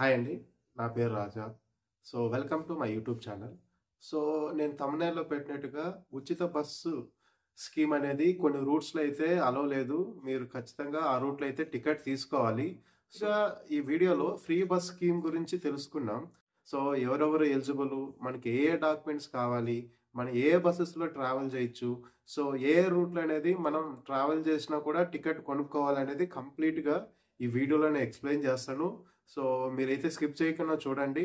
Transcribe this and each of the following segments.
Hi అండి. నా పేరు Raja. Welcome to my YouTube channel. నేను థంబ్‌నెయిల్‌లో పెట్టినట్టుగా ఉచిత బస్సు స్కీమ్ అనేది కొన్ని రూట్స్‌లో అయితే అలో లేదు. మీరు ఖచ్చితంగా ఆ రూట్‌లో అయితే టికెట్ తీసుకోవాలి. సో, ఈ వీడియోలో ఫ్రీ బస్ స్కీమ్ గురించి తెలుసుకుందాం. ఎవరెవరు ఎలిజిబులు, మనకి ఏ ఏ డాక్యుమెంట్స్ కావాలి, మనం ఏ ఏ బసెస్‌లో ట్రావెల్ చేయొచ్చు, ఏ ఏ రూట్‌లో అనేది మనం ట్రావెల్ చేసినా కూడా టికెట్ కొనుక్కోవాలనేది కంప్లీట్‌గా ఈ వీడియోలో నేను ఎక్స్‌ప్లెయిన్ చేస్తాను. సో, మీరైతే స్కిప్ చేయకుండా చూడండి.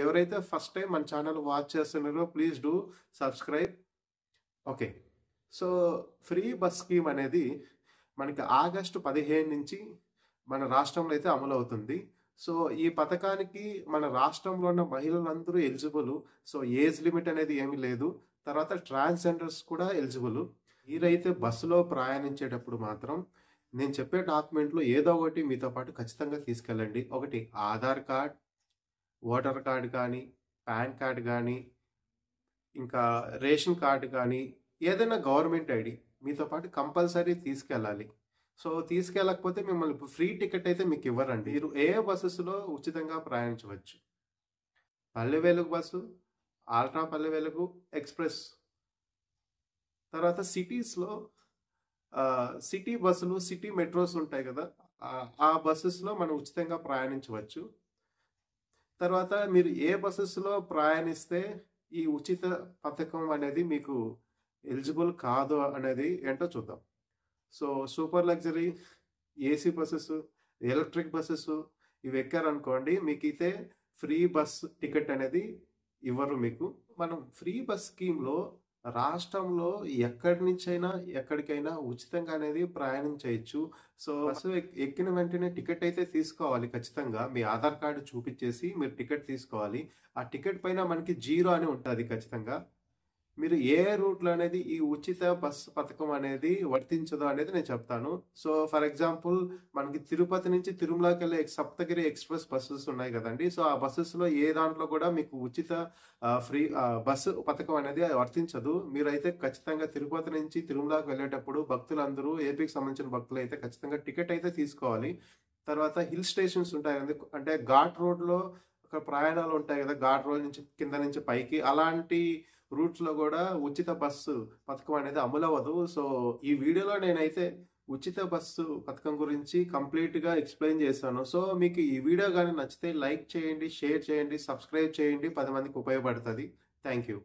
ఎవరైతే ఫస్ట్ టైమ్ మన ఛానల్ వాచ్ చేస్తున్నారో please do subscribe. Okay. So, free bus scheme అనేది మనకి ఆగస్టు 15 నుంచి మన రాష్ట్రంలో అయితే అమలవుతుంది. సో, ఈ పథకానికి మన రాష్ట్రంలో ఉన్న మహిళలందరూ ఎలిజిబులు. ఏజ్ లిమిట్ అనేది ఏమీ లేదు. తర్వాత ట్రాన్స్‌జెండర్స్ కూడా ఎలిజిబులు. మీరైతే బస్సులో ప్రయాణించేటప్పుడు మాత్రం నేను చెప్పే డాక్యుమెంట్‌లో ఏదో ఒకటి మీతో పాటు ఖచ్చితంగా తీసుకెళ్ళండి. ఒకటి ఆధార్ కార్డ్, ఓటర్ కార్డ్ కానీ, పాన్ కార్డ్ గానీ, ఇంకా రేషన్ కార్డ్ కానీ, ఏదైనా గవర్నమెంట్ ఐడీ మీతో పాటు కంపల్సరీ తీసుకెళ్ళాలి. తీసుకెళ్ళకపోతే మిమ్మల్ని ఫ్రీ టికెట్ అయితే మీకివ్వరండి. మీరు ఏ ఏ బసెస్‌లో ఉచితంగా ప్రయాణించవచ్చు. Palle Velugu bus, ultra Palle Velugu, express. తర్వాత సిటీస్‌లో సిటీ బస్సులు, సిటీ మెట్రోస్ ఉంటాయి గదా! ఆ బసెస్‌లో మనం ఉచితంగా ప్రయాణించవచ్చు. తర్వాత మీరు ఏ బసెస్‌లో ప్రయాణిస్తే ఈ ఉచిత పథకం అనేది మీకు ఎలిజిబుల్ కాదు అనేది ఏంటో చూద్దాం. Super luxury, AC buses, electric buses ఇవి ఎక్కారనుకోండి మీకైతే ఫ్రీ బస్ టికెట్ అనేది ఇవ్వరు మీకు. మనం ఫ్రీ బస్ స్కీమ్‌లో రాష్ట్రంలో ఎక్కడి నుంచైనా, ఎక్కడికైనా ఉచితంగా అనేది ప్రయాణం చేయొచ్చు. బస్సు ఎక్కిన వెంటనే టికెట్ అయితే తీసుకోవాలి ఖచ్చితంగా. మీ ఆధార్ కార్డ్ చూపిచ్చేసి మీరు టికెట్ తీసుకోవాలి. ఆ టికెట్ పైన మనకి 0 అని ఉంటది ఖచ్చితంగా. మీరు ఏ రూట్‌లో అనేది ఈ ఉచిత బస్సు పథకం అనేది వర్తించదో అనేది నేను చెప్తాను. ఫర్ ఎగ్జాంపుల్ మనకి తిరుపతి నుంచి తిరుమలకెళ్ళే సప్తగిరి ఎక్స్‌ప్రెస్ బసెస్ ఉన్నాయి గదండీ! ఆ బసెస్‌లో ఏ దాంట్లో కూడా మీకు ఉచిత ఫ్రీ బస్సు పథకం అనేది వర్తించదు. మీరైతే ఖచ్చితంగా తిరుపతి నుంచి తిరుమలకి వెళ్ళేటప్పుడు భక్తులందరూ ఏపీకి సంబంధించిన భక్తులైతే ఖచ్చితంగా టికెట్ అయితే తీసుకోవాలి. తర్వాత హిల్ స్టేషన్స్ ఉంటాయి గదండీ! అంటే ఘాట్ రోడ్‌లో ప్రయాణాలు ఉంటాయి గదా! ఘాట్ రోడ్ నుంచి కింద నుంచి పైకి అలాంటి రూట్స్‌లో గూడా ఉచిత బస్సు పథకం అనేది అమలవ్వదు. ఈ వీడియోలో నేనైతే ఉచిత బస్సు పథకం గురించి కంప్లీట్‌గా ఎక్స్‌ప్లెయిన్ చేశాను. మీకు ఈ వీడియో గాని నచ్చితే లైక్ చేయండి, షేర్ చేయండి, సబ్స్క్రైబ్ చేయండి. 10 మందికి ఉపయోగపడతది. Thank you.